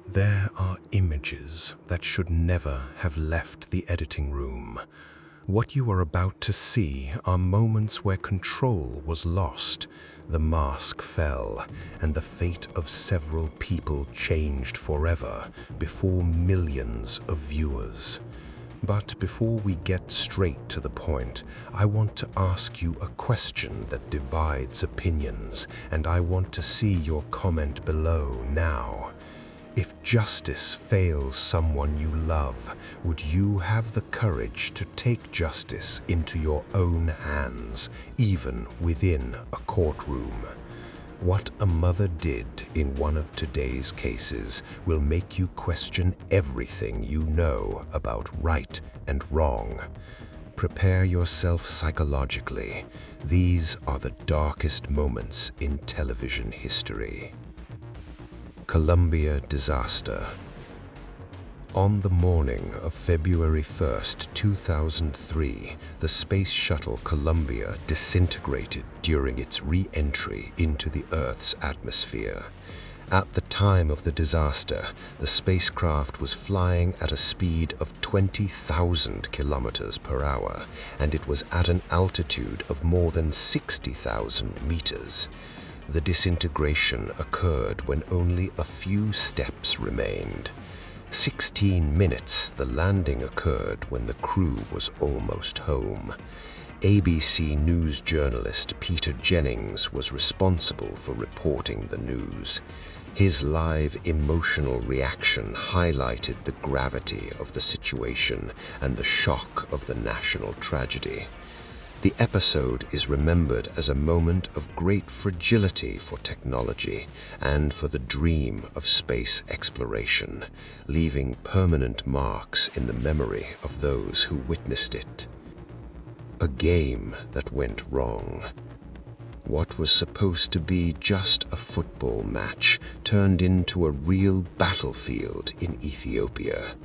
There are images that should never have left the editing room. What you are about to see are moments where control was lost, the mask fell, and the fate of several people changed forever before millions of viewers. But before we get straight to the point, I want to ask you a question that divides opinions, and I want to see your comment below now. If justice fails someone you love, would you have the courage to take justice into your own hands, even within a courtroom? What a mother did in one of today's cases will make you question everything you know about right and wrong. Prepare yourself psychologically. These are the darkest moments in television history. Columbia disaster. On the morning of February 1st, 2003, the space shuttle Columbia disintegrated during its re-entry into the Earth's atmosphere. At the time of the disaster, the spacecraft was flying at a speed of 20,000 kilometers per hour, and it was at an altitude of more than 60,000 meters. The disintegration occurred when only a few steps remained. 16 minutes the landing occurred when the crew was almost home. ABC News journalist Peter Jennings was responsible for reporting the news. His live emotional reaction highlighted the gravity of the situation and the shock of the national tragedy. The episode is remembered as a moment of great fragility for technology and for the dream of space exploration, leaving permanent marks in the memory of those who witnessed it. A game that went wrong. What was supposed to be just a football match turned into a real battlefield in Ethiopia.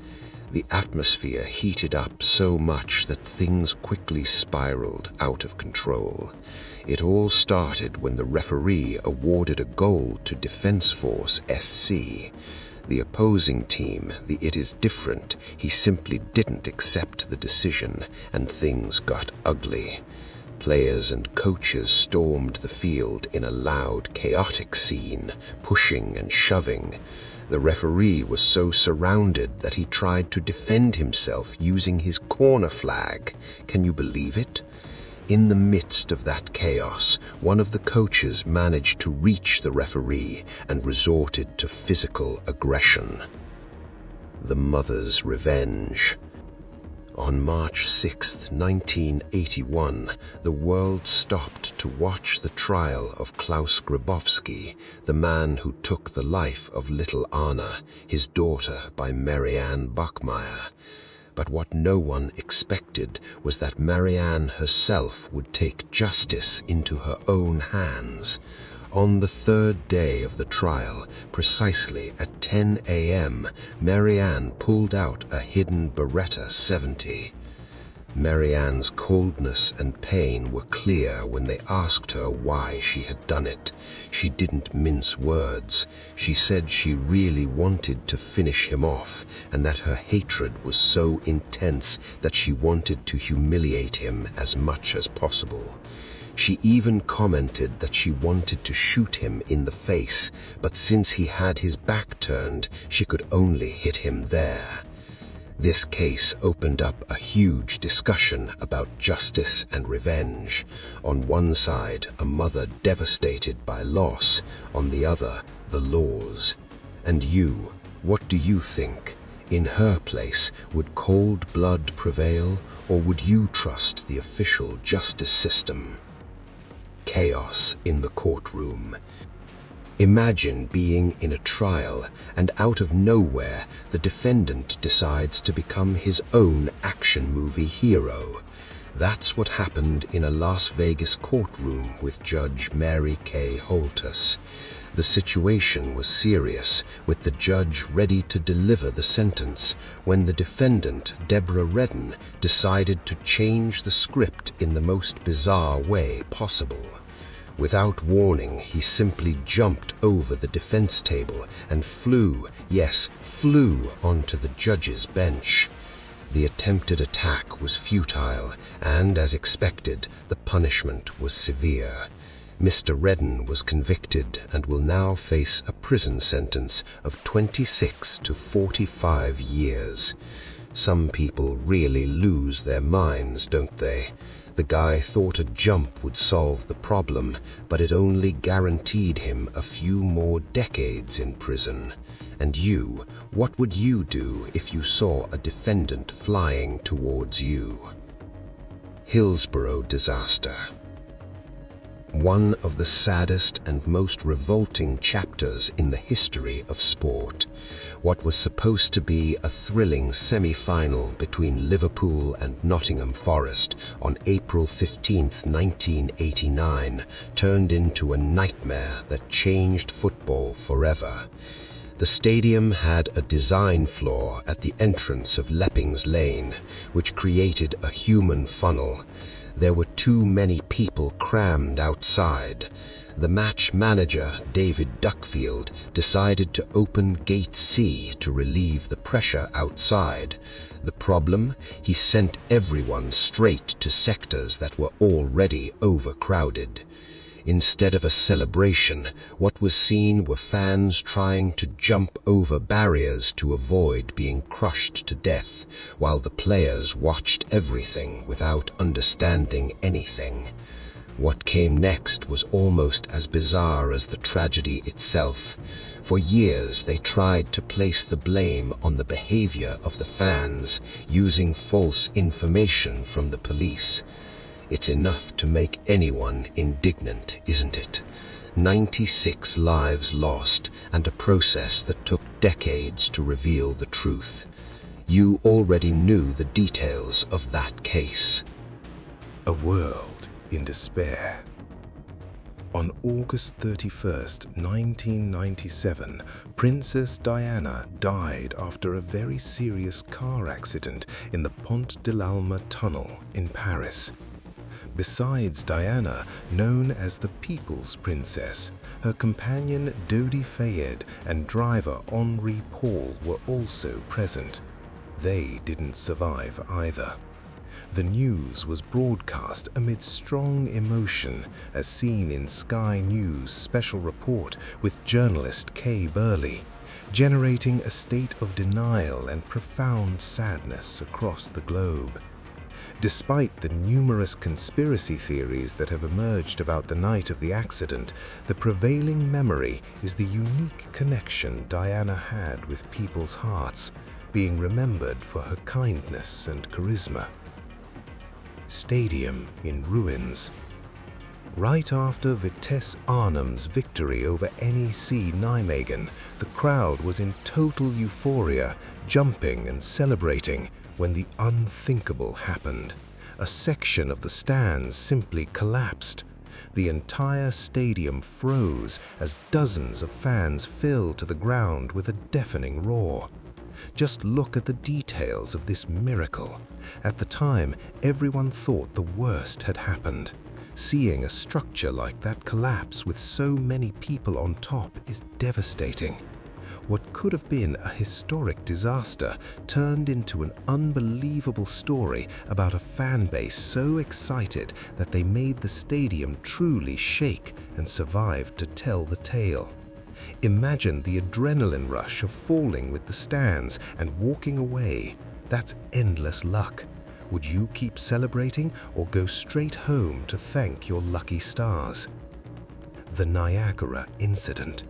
The atmosphere heated up so much that things quickly spiraled out of control. It all started when the referee awarded a goal to Defense Force SC. The opposing team, the It Is Different, he simply didn't accept the decision, and things got ugly. Players and coaches stormed the field in a loud, chaotic scene, pushing and shoving. The referee was so surrounded that he tried to defend himself using his corner flag. Can you believe it? In the midst of that chaos, one of the coaches managed to reach the referee and resorted to physical aggression. The mother's revenge. On March 6, 1981, the world stopped to watch the trial of Klaus Grabowski, the man who took the life of little Anna, his daughter by Marianne Bachmeier. But what no one expected was that Marianne herself would take justice into her own hands. On the third day of the trial, precisely at 10 a.m., Marianne pulled out a hidden Beretta 70. Marianne's coldness and pain were clear when they asked her why she had done it. She didn't mince words. She said she really wanted to finish him off, and that her hatred was so intense that she wanted to humiliate him as much as possible. She even commented that she wanted to shoot him in the face, but since he had his back turned, she could only hit him there. This case opened up a huge discussion about justice and revenge. On one side, a mother devastated by loss, on the other, the laws. And you, what do you think? In her place, would cold blood prevail, or would you trust the official justice system? Chaos in the courtroom. Imagine being in a trial, and out of nowhere, the defendant decides to become his own action movie hero. That's what happened in a Las Vegas courtroom with Judge Mary Kay Holtus. The situation was serious, with the judge ready to deliver the sentence, when the defendant, Deborah Redden, decided to change the script in the most bizarre way possible. Without warning, he simply jumped over the defense table and flew, yes, flew onto the judge's bench. The attempted attack was futile, and as expected, the punishment was severe. Mr. Redden was convicted and will now face a prison sentence of 26 to 45 years. Some people really lose their minds, don't they? The guy thought a jump would solve the problem, but it only guaranteed him a few more decades in prison. And you, what would you do if you saw a defendant flying towards you? Hillsborough disaster. One of the saddest and most revolting chapters in the history of sport. What was supposed to be a thrilling semi-final between Liverpool and Nottingham Forest on April 15, 1989, turned into a nightmare that changed football forever. The stadium had a design flaw at the entrance of Leppings Lane, which created a human funnel. There were too many people crammed outside. The match manager, David Duckfield, decided to open Gate C to relieve the pressure outside. The problem? He sent everyone straight to sectors that were already overcrowded. Instead of a celebration, what was seen were fans trying to jump over barriers to avoid being crushed to death, while the players watched everything without understanding anything. What came next was almost as bizarre as the tragedy itself. For years they tried to place the blame on the behavior of the fans, using false information from the police. It's enough to make anyone indignant, isn't it? 96 lives lost, and a process that took decades to reveal the truth. You already knew the details of that case. A world in despair. On August 31st, 1997, Princess Diana died after a very serious car accident in the Pont de l'Alma tunnel in Paris. Besides Diana, known as the People's Princess, her companion Dodi Fayed and driver Henri Paul were also present. They didn't survive either. The news was broadcast amid strong emotion, as seen in Sky News' special report with journalist Kay Burley, generating a state of denial and profound sadness across the globe. Despite the numerous conspiracy theories that have emerged about the night of the accident, the prevailing memory is the unique connection Diana had with people's hearts, being remembered for her kindness and charisma. Stadium in ruins. Right after Vitesse Arnhem's victory over NEC Nijmegen, the crowd was in total euphoria, jumping and celebrating, when the unthinkable happened. A section of the stands simply collapsed. The entire stadium froze as dozens of fans fell to the ground with a deafening roar. Just look at the details of this miracle. At the time, everyone thought the worst had happened. Seeing a structure like that collapse with so many people on top is devastating. What could have been a historic disaster turned into an unbelievable story about a fan base so excited that they made the stadium truly shake and survived to tell the tale. Imagine the adrenaline rush of falling with the stands and walking away. That's endless luck. Would you keep celebrating or go straight home to thank your lucky stars? The Niagara Incident.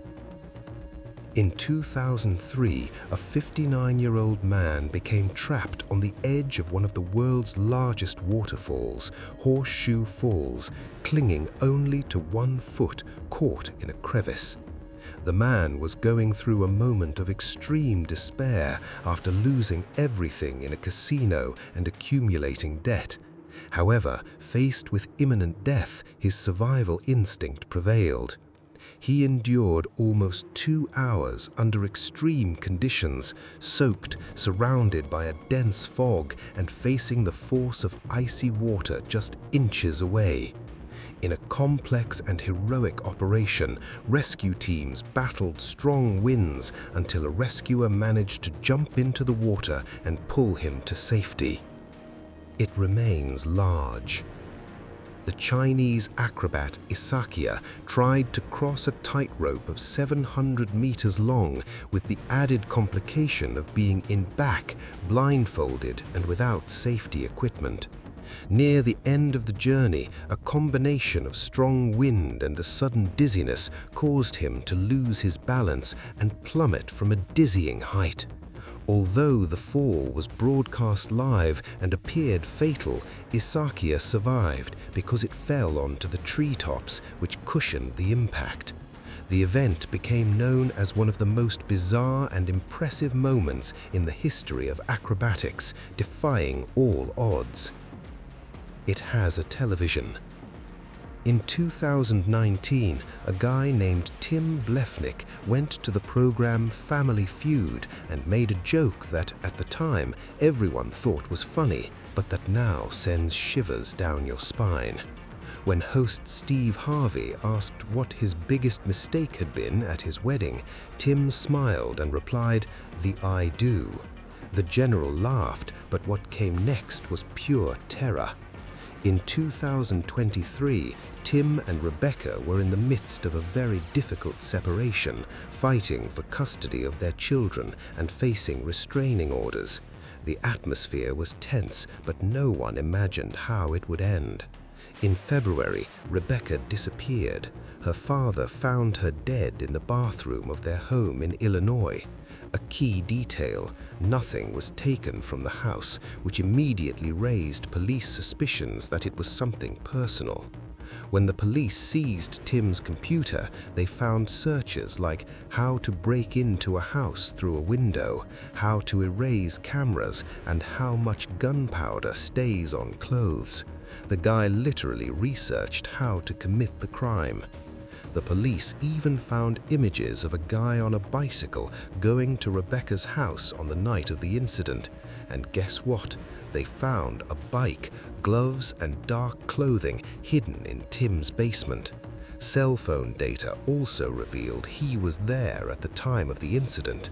In 2003, a 59-year-old man became trapped on the edge of one of the world's largest waterfalls, Horseshoe Falls, clinging only to 1 foot, caught in a crevice. The man was going through a moment of extreme despair after losing everything in a casino and accumulating debt. However, faced with imminent death, his survival instinct prevailed. He endured almost 2 hours under extreme conditions, soaked, surrounded by a dense fog, and facing the force of icy water just inches away. In a complex and heroic operation, rescue teams battled strong winds until a rescuer managed to jump into the water and pull him to safety. It remains large. The Chinese acrobat Isakia tried to cross a tightrope of 700 meters long with the added complication of being in back, blindfolded and without safety equipment. Near the end of the journey, a combination of strong wind and a sudden dizziness caused him to lose his balance and plummet from a dizzying height. Although the fall was broadcast live and appeared fatal, Isakia survived because it fell onto the treetops, which cushioned the impact. The event became known as one of the most bizarre and impressive moments in the history of acrobatics, defying all odds. It has a television. In 2019, a guy named Tim Blefnick went to the program Family Feud and made a joke that, at the time, everyone thought was funny, but that now sends shivers down your spine. When host Steve Harvey asked what his biggest mistake had been at his wedding, Tim smiled and replied, "The I do." The general laughed, but what came next was pure terror. In 2023, Tim and Rebecca were in the midst of a very difficult separation, fighting for custody of their children and facing restraining orders. The atmosphere was tense, but no one imagined how it would end. In February, Rebecca disappeared. Her father found her dead in the bathroom of their home in Illinois. A key detail: nothing was taken from the house, which immediately raised police suspicions that it was something personal. When the police seized Tim's computer, they found searches like how to break into a house through a window, how to erase cameras, and how much gunpowder stays on clothes. The guy literally researched how to commit the crime. The police even found images of a guy on a bicycle going to Rebecca's house on the night of the incident. And guess what? They found a bike, gloves, and dark clothing hidden in Tim's basement. Cell phone data also revealed he was there at the time of the incident.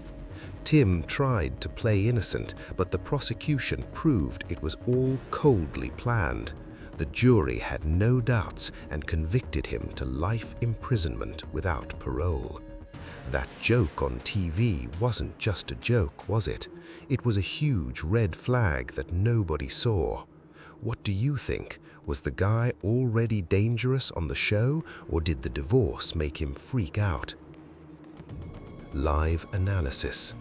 Tim tried to play innocent, but the prosecution proved it was all coldly planned. The jury had no doubts and convicted him to life imprisonment without parole. That joke on TV wasn't just a joke, was it? It was a huge red flag that nobody saw. What do you think? Was the guy already dangerous on the show, or did the divorce make him freak out? Live analysis.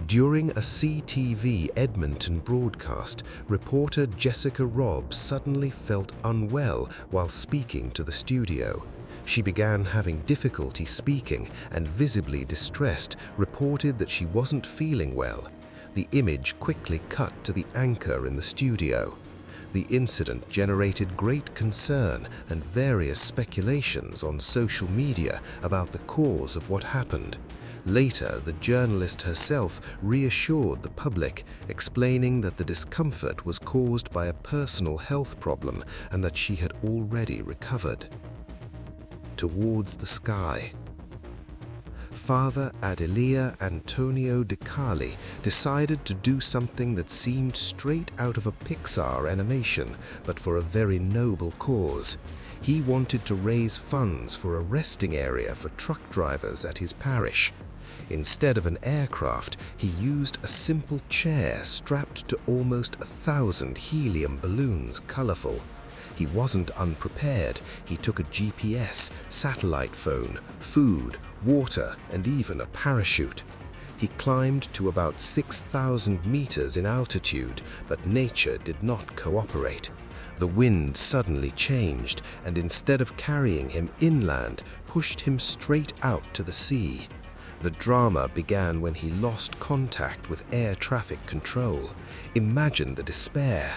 During a CTV Edmonton broadcast, reporter Jessica Robb suddenly felt unwell while speaking to the studio. She began having difficulty speaking and, visibly distressed, reported that she wasn't feeling well. The image quickly cut to the anchor in the studio. The incident generated great concern and various speculations on social media about the cause of what happened. Later, the journalist herself reassured the public, explaining that the discomfort was caused by a personal health problem and that she had already recovered. Towards the sky. Father Adelia Antonio De Cali decided to do something that seemed straight out of a Pixar animation, but for a very noble cause. He wanted to raise funds for a resting area for truck drivers at his parish. Instead of an aircraft, he used a simple chair strapped to almost 1,000 helium balloons, colorful. He wasn't unprepared. He took a GPS, satellite phone, food, water, and even a parachute. He climbed to about 6,000 meters in altitude, but nature did not cooperate. The wind suddenly changed, and instead of carrying him inland, pushed him straight out to the sea. The drama began when he lost contact with air traffic control. Imagine the despair.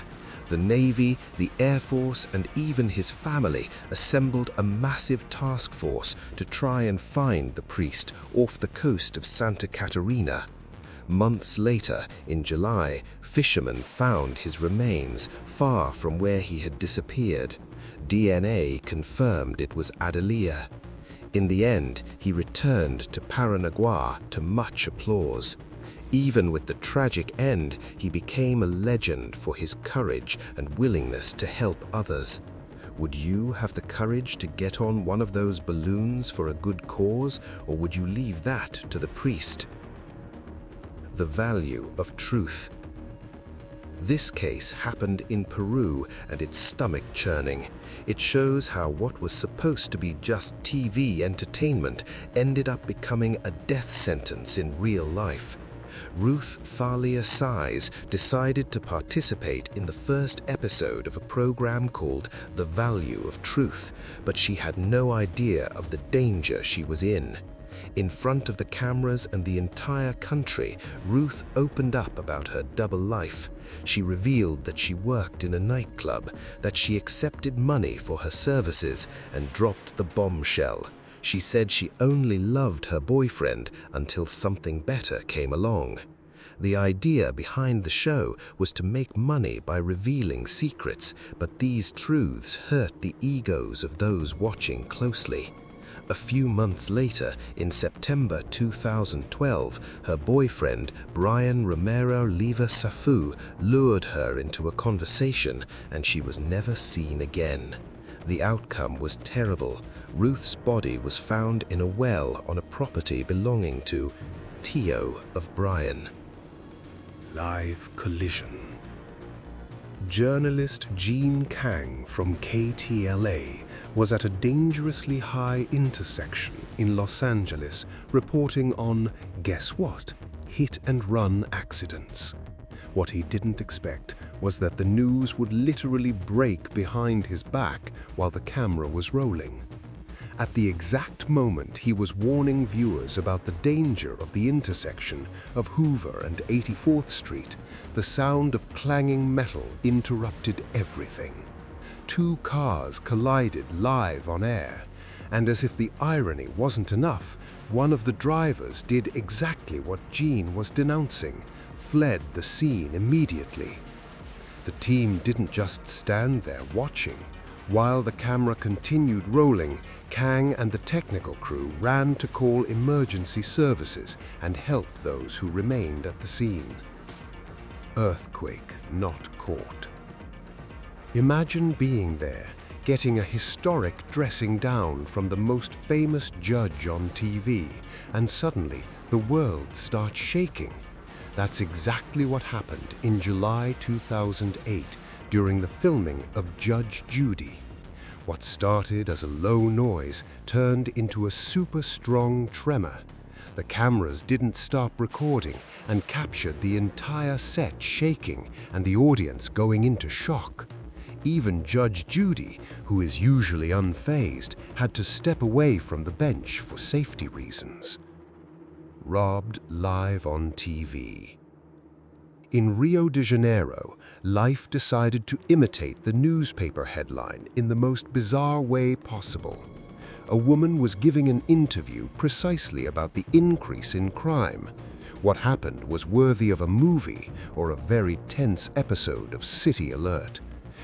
The Navy, the Air Force, and even his family assembled a massive task force to try and find the priest off the coast of Santa Catarina. Months later, in July, fishermen found his remains far from where he had disappeared. DNA confirmed it was Adelia. In the end, he returned to Paranagua to much applause. Even with the tragic end, he became a legend for his courage and willingness to help others. Would you have the courage to get on one of those balloons for a good cause, or would you leave that to the priest? The value of truth. This case happened in Peru, and it's stomach-churning. It shows how what was supposed to be just TV entertainment ended up becoming a death sentence in real life. Ruth Thalia Size decided to participate in the first episode of a program called The Value of Truth, but she had no idea of the danger she was in. In front of the cameras and the entire country, Ruth opened up about her double life. She revealed that she worked in a nightclub, that she accepted money for her services, and dropped the bombshell. She said she only loved her boyfriend until something better came along. The idea behind the show was to make money by revealing secrets, but these truths hurt the egos of those watching closely. A few months later, in September 2012, her boyfriend, Brian Romero Leva Safu, lured her into a conversation, and she was never seen again. The outcome was terrible. Ruth's body was found in a well on a property belonging to Tio of Brian. Live collision. Journalist Jean Kang from KTLA was at a dangerously high intersection in Los Angeles reporting on, guess what, hit-and-run accidents. What he didn't expect was that the news would literally break behind his back while the camera was rolling. At the exact moment he was warning viewers about the danger of the intersection of Hoover and 84th Street, the sound of clanging metal interrupted everything. Two cars collided live on air, and as if the irony wasn't enough, one of the drivers did exactly what Jean was denouncing, fled the scene immediately. The team didn't just stand there watching. While the camera continued rolling, Kang and the technical crew ran to call emergency services and help those who remained at the scene. Earthquake not caught. Imagine being there, getting a historic dressing down from the most famous judge on TV, and suddenly the world starts shaking. That's exactly what happened in July 2008 during the filming of Judge Judy. What started as a low noise turned into a super strong tremor. The cameras didn't stop recording and captured the entire set shaking and the audience going into shock. Even Judge Judy, who is usually unfazed, had to step away from the bench for safety reasons. Robbed live on TV. In Rio de Janeiro, Life decided to imitate the newspaper headline in the most bizarre way possible. A woman was giving an interview precisely about the increase in crime. What happened was worthy of a movie or a very tense episode of City Alert.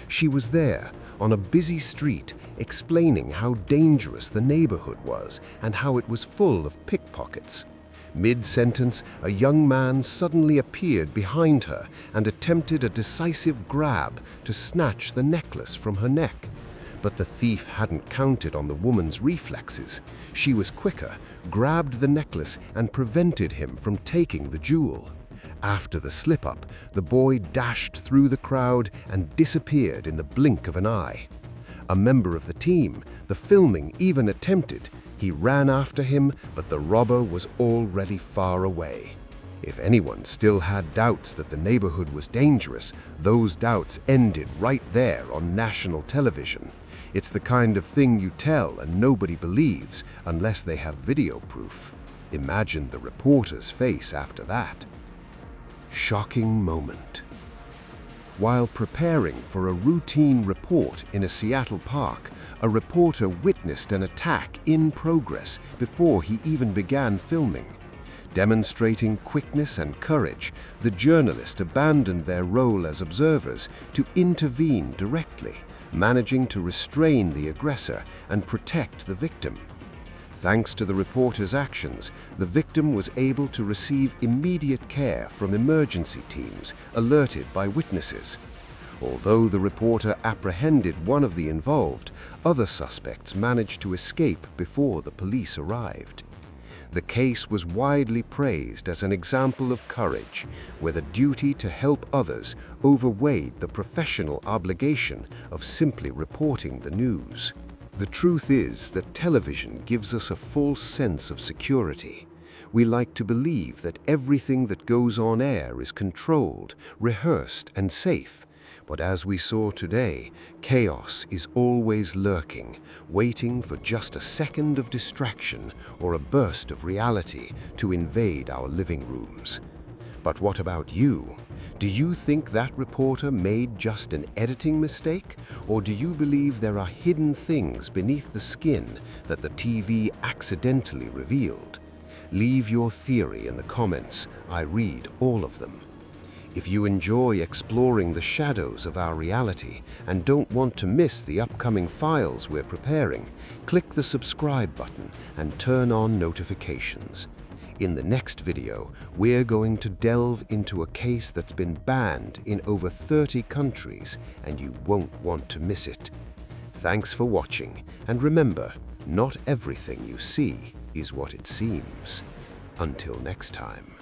She was there, on a busy street, explaining how dangerous the neighborhood was and how it was full of pickpockets. Mid-sentence, a young man suddenly appeared behind her and attempted a decisive grab to snatch the necklace from her neck. But the thief hadn't counted on the woman's reflexes. She was quicker, grabbed the necklace, and prevented him from taking the jewel. After the slip-up, the boy dashed through the crowd and disappeared in the blink of an eye. A member of the team, the filming even attempted. He ran after him, but the robber was already far away. If anyone still had doubts that the neighborhood was dangerous, those doubts ended right there on national television. It's the kind of thing you tell and nobody believes unless they have video proof. Imagine the reporter's face after that. Shocking moment. While preparing for a routine report in a Seattle park, a reporter witnessed an attack in progress before he even began filming. Demonstrating quickness and courage, the journalist abandoned their role as observers to intervene directly, managing to restrain the aggressor and protect the victim. Thanks to the reporter's actions, the victim was able to receive immediate care from emergency teams alerted by witnesses. Although the reporter apprehended one of the involved, other suspects managed to escape before the police arrived. The case was widely praised as an example of courage, where the duty to help others overweighed the professional obligation of simply reporting the news. The truth is that television gives us a false sense of security. We like to believe that everything that goes on air is controlled, rehearsed, and safe. But as we saw today, chaos is always lurking, waiting for just a second of distraction or a burst of reality to invade our living rooms. But what about you? Do you think that reporter made just an editing mistake? Or do you believe there are hidden things beneath the skin that the TV accidentally revealed? Leave your theory in the comments. I read all of them. If you enjoy exploring the shadows of our reality and don't want to miss the upcoming files we're preparing, click the subscribe button and turn on notifications. In the next video, we're going to delve into a case that's been banned in over 30 countries, and you won't want to miss it. Thanks for watching, and remember, not everything you see is what it seems. Until next time.